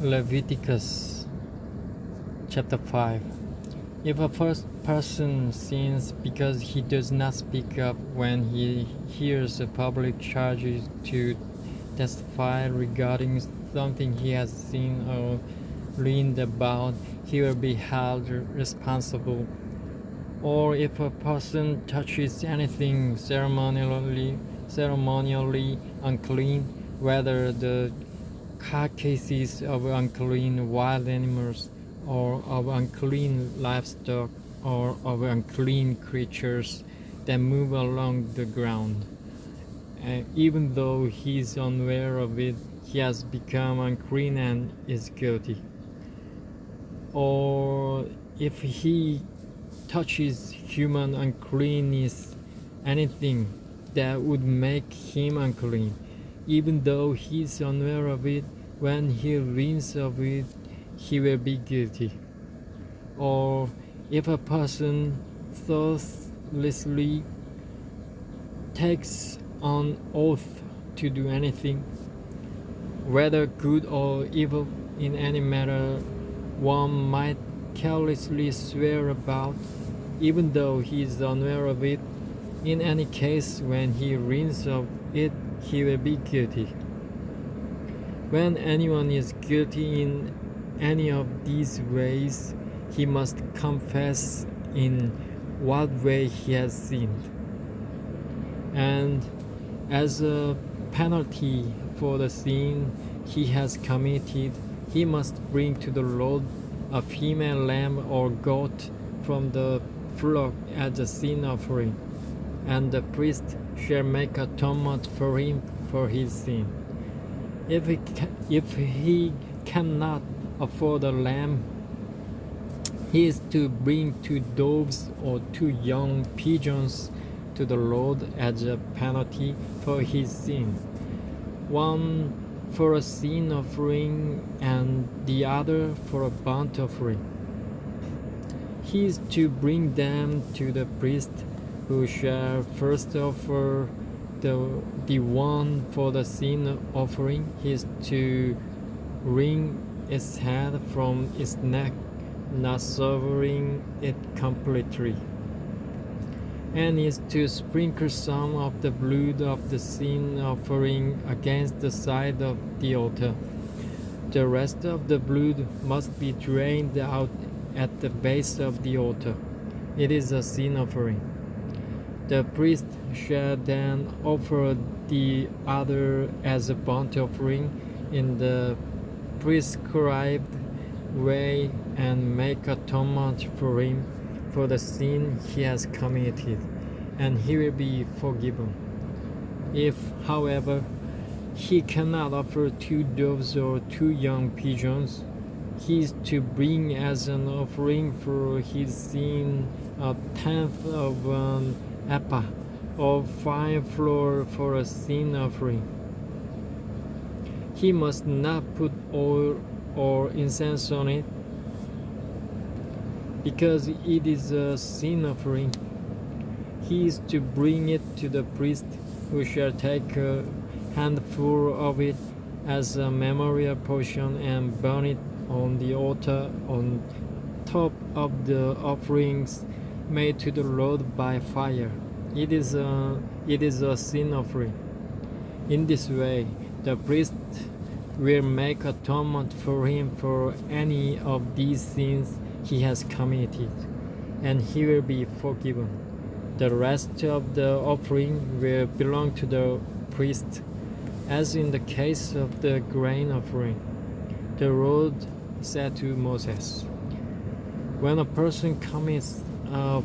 Leviticus chapter 5. If a person sins because he does not speak up when he hears a public charge to testify regarding something he has seen or learned about, he will be held responsible. Or if a person touches anything ceremonially unclean, whether the carcasses of unclean wild animals, or of unclean livestock, or of unclean creatures that move along the ground. Even though he is unaware of it, he has become unclean and is guilty. Or if he touches human uncleanness, anything that would make him unclean, even though he is unaware of it, when he learns of it, he will be guilty. Or if a person thoughtlessly takes an oath to do anything, whether good or evil, in any matter one might carelessly swear about, even though he is unaware of it, in any case, when he learns of it, he will be guilty. When anyone is guilty in any of these ways, he must confess in what way he has sinned. And as a penalty for the sin he has committed, he must bring to the Lord a female lamb or goat from the flock as a sin offering, and the priest shall make atonement for him for his sin. If he cannot afford a lamb, he is to bring 2 doves or 2 young pigeons to the Lord as a penalty for his sin, one for a sin offering and the other for a burnt offering. He is to bring them to the priest, who shall first offer the one for the sin offering. He is to wring its head from its neck, not severing it completely, and is to sprinkle some of the blood of the sin offering against the side of the altar. The rest of the blood must be drained out at the base of the altar. It is a sin offering. The priest shall then offer the other as a burnt offering in the prescribed way and make atonement for him for the sin he has committed, and he will be forgiven. If, however, he cannot offer 2 doves or 2 young pigeons, he is to bring as an offering for his sin a 1/10 of an ephah of fine flour for a sin offering. He must not put oil or incense on it, because it is a sin offering. He is to bring it to the priest, who shall take a handful of it as a memorial portion and burn it on the altar on top of the offerings made to the Lord by fire. It is a sin offering. In this way, the priest will make atonement for him for any of these sins he has committed, and he will be forgiven. The rest of the offering will belong to the priest, as in the case of the grain offering. The Lord said to Moses, "When a person commits a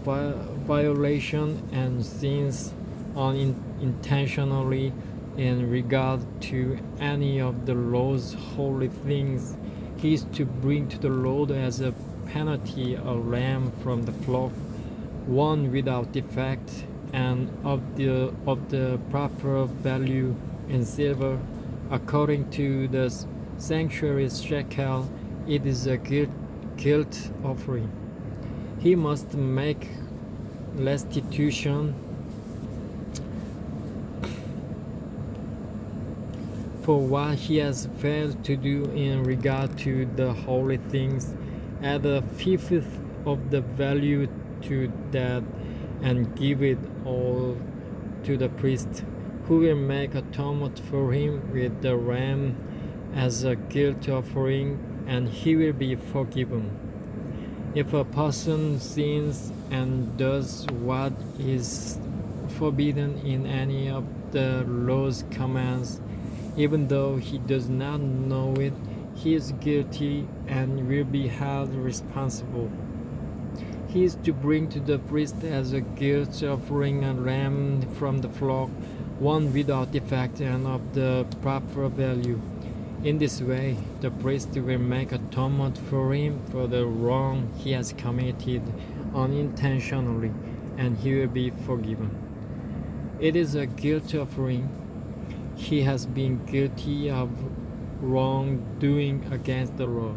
violation and sins unintentionally in regard to any of the Lord's holy things, he is to bring to the Lord as a penalty a lamb from the flock, one without defect, and of the proper value in silver, according to the sanctuary's shekel. It is a guilt offering. He must make restitution for what he has failed to do in regard to the holy things, add a fifth of the value to that, and give it all to the priest, who will make atonement for him with the ram as a guilt offering, and he will be forgiven. If a person sins and does what is forbidden in any of the law's commands, even though he does not know it, he is guilty and will be held responsible. He is to bring to the priest as a guilt offering a ram from the flock, one without defect and of the proper value. In this way, the priest will make atonement for him for the wrong he has committed unintentionally, and he will be forgiven. It is a guilt offering. He has been guilty of wrongdoing against the Lord.